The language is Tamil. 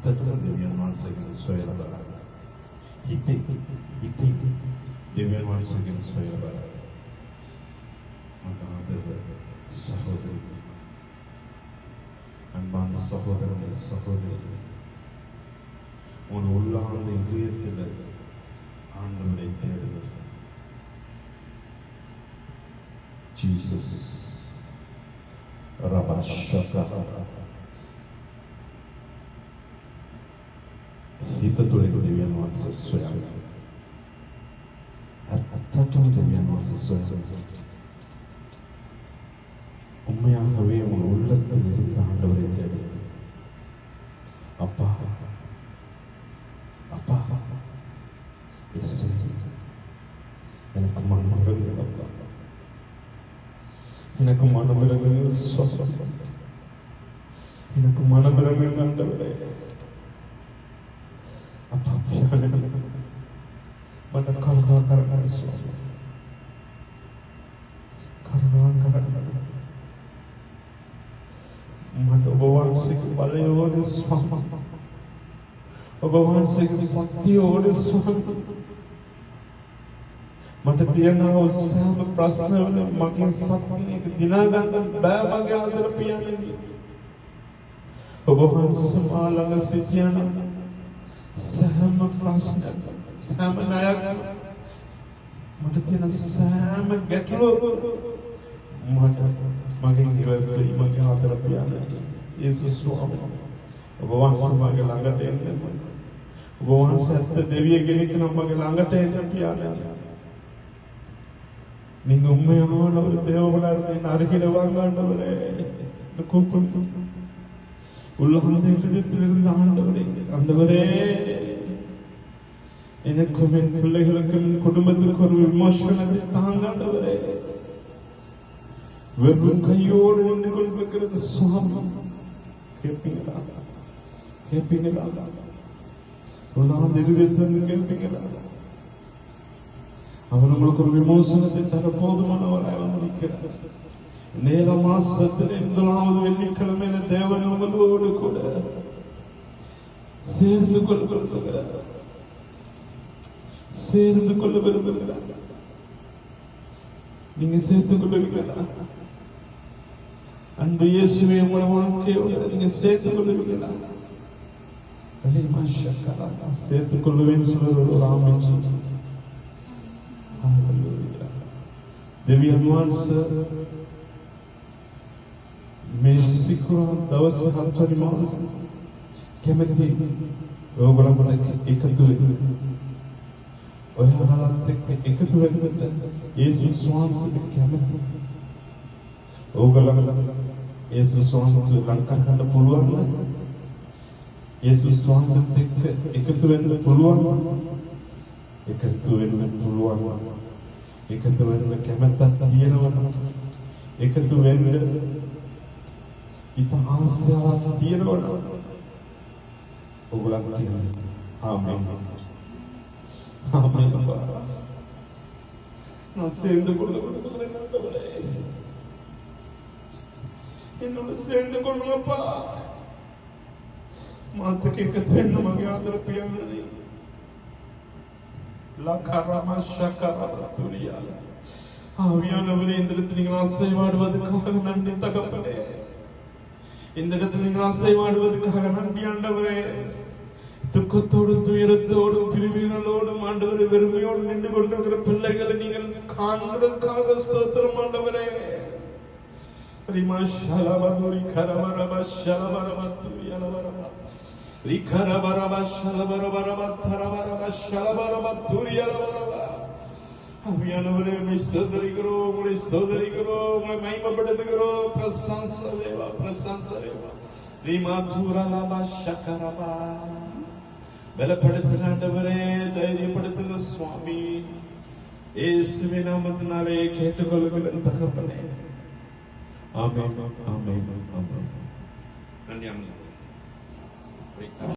දෙවියන් වහන්සේගෙන් සොයලා බලන්න. හිතේ දෙවියන් වහන්සේගෙන් සොයලා බලන්න. මගේ සහෝදරය, அன்பான சகோதரனே சகோதரி, உன் உள்ளார்ந்த இதயத்தில் ஆண்டவரை தேடுங்கள். Jesus Rabashaka හිතතුලේ දෙවියන් වහන්සේ සොයන්න. අත්තටම දෙවියන් වහන්සේ සොයන්න. உண்மையாகவே உன் உள்ளத்தில் இருந்த ஆண்டவரை தேடு. அப்பா அப்பா இயேசு, எனக்கு மனமிறங்குங்கள் அப்பா, எனக்கு மனமிறங்குங்கள் சுவாமி, எனக்கு மனமிறங்குங்கள் ஆண்டவரே. அப்பா मन करुणा करना स्वामी, करुणा करना मन भगवान से बलयोड़ स्वामी, भगवान से शक्तियोड़ स्वामी, मट पियना उत्साह प्रश्न मगे शक्ति एक दिना गंडन बे मगे आदर पियाने भगवान से मालंग सिटियाना सहम प्रश्न සෑම ණයක් මට තියෙන සෑම ගැටලුව මට මගෙන් ඉවත්යි මගේ ආදර පියාණන් යේසුස් ස්වාමී, ඔබ වහන්සේ මගේ ළඟට එන්න, ඔබ වහන්සේ ඇත්ත දෙවිය කෙනෙක් නම් මගේ ළඟට එන්න පියාණන්. நீங்க உண்மையான ஒரு தேவனா இருந்தீங்க, அருகில வாங்க ஆண்டவரே. இந்த கூப்பிட்டு உள்ளார்ந்த இதயத்திலிருந்து ஆண்டவரே, ஆண்டவரே எனக்கும் என் பிள்ளைகளுக்கும் குடும்பத்துக்கும் ஒரு விமோசனத்தை தாங்காண்டவரே. வெறும் கையோடு நின்று கொண்டிருக்கிறது சுவாமி, கேட்பீங்களா? கேட்பீங்களா? உள்ளார்ந்த இதயத்திலிருந்து கேட்பீங்களா? அவர் உங்களுக்கு ஒரு விமோசனத்தை தர போதுமானவராக இருக்கிறார். நேர மாசத்தில் 8வது வெள்ளிக்கிழமை தேவன் உங்களோடு கூட சேர்ந்து கொள்கிறார், சேர்ந்து கொள்ள விரும்புகிறார். நீங்க சேர்த்து கொள்ளுவீங்களா? அன்பு இயேசுவே, உங்களுடைய வாழ்க்கையோட நீங்க சேர்த்து கொள்ளுவீங்களா? சேர்த்து கொள்ளுவேன்னு சொல்ற ஒரு ஆமென் சொல்லுங்க. देवी हनुमान सर मैं सिखुरा दवस हत्तरी मास केमती ඕගොල්ලන්ට එකතු වෙන්න, ඔයාලත් එක්ක එකතු වෙන්න යේසුස් වහන්සේට කැමති. ඕගොල්ලන්ට යේසුස් වහන්සේ ලංකා කරන්න පුළුවන් නම් යේසුස් වහන්සේත් එක්ක එකතු වෙන්න පුළුවන්, එකතු වෙන්න පුළුවන්, එකතු වෙන්න කැමැත්තක් තියෙනවා, එකතු වෙන්න ඉතා ආසාවක් තියෙනවා. ඕගොල්ලන් කියනවා ආමේන් ஆமென். நான் சேர்ந்து கொள்ளுகிறேன், என்னோட சேர்ந்து கொள்ளுங்கப்பா. மாத்த கேட்க நமக்கு ஆதர பியானே லக்கரமா ஷக்கரா துரியா. ஆவியானவரே, இந்த இடத்தில் நீங்கள் அசைவாடுவதற்காக நன்றி தகப்பனே. இந்த இடத்தில் நீங்கள் அசைவாடுவதற்காக நன்றி ஆண்டவரே. துக்கத்தோடும் துயரத்தோடும் பிரிவினோடும் ஆண்டவரை வெறுமையோடு நின்று கொண்டிருக்கிற பிள்ளைகளை நீங்கள் காண்பதற்காக ஸ்தோத்திரம் ஆண்டவரே. ரிமஷலபதுரி கரவரப ஷலபரபதுரி அலவரப ரிகரவரப ஷலபரபரப தரவரப ஷலபரபதுரி அலவரப. ஆவியானவரே, உம்மை ஸ்தோத்திரிக்கிறோம், உம்மை ஸ்தோத்திரிக்கிறோம், உம்மை மகிமைப்படுத்துகிறோம். பிரசன்ன தேவா, பிரசன்ன தேவா. ரிமாதுரலப ஷக்கரப. பலப்படுத்துங்க ஆண்டவரே, தைரியப்படுத்துங்க சுவாமி. இயேசுவின் நாமத்தினாலே கேட்டுக்கொள்ளுங்கள் தகப்பனே. ஆமென், ஆமென், ஆமென். நன்றி.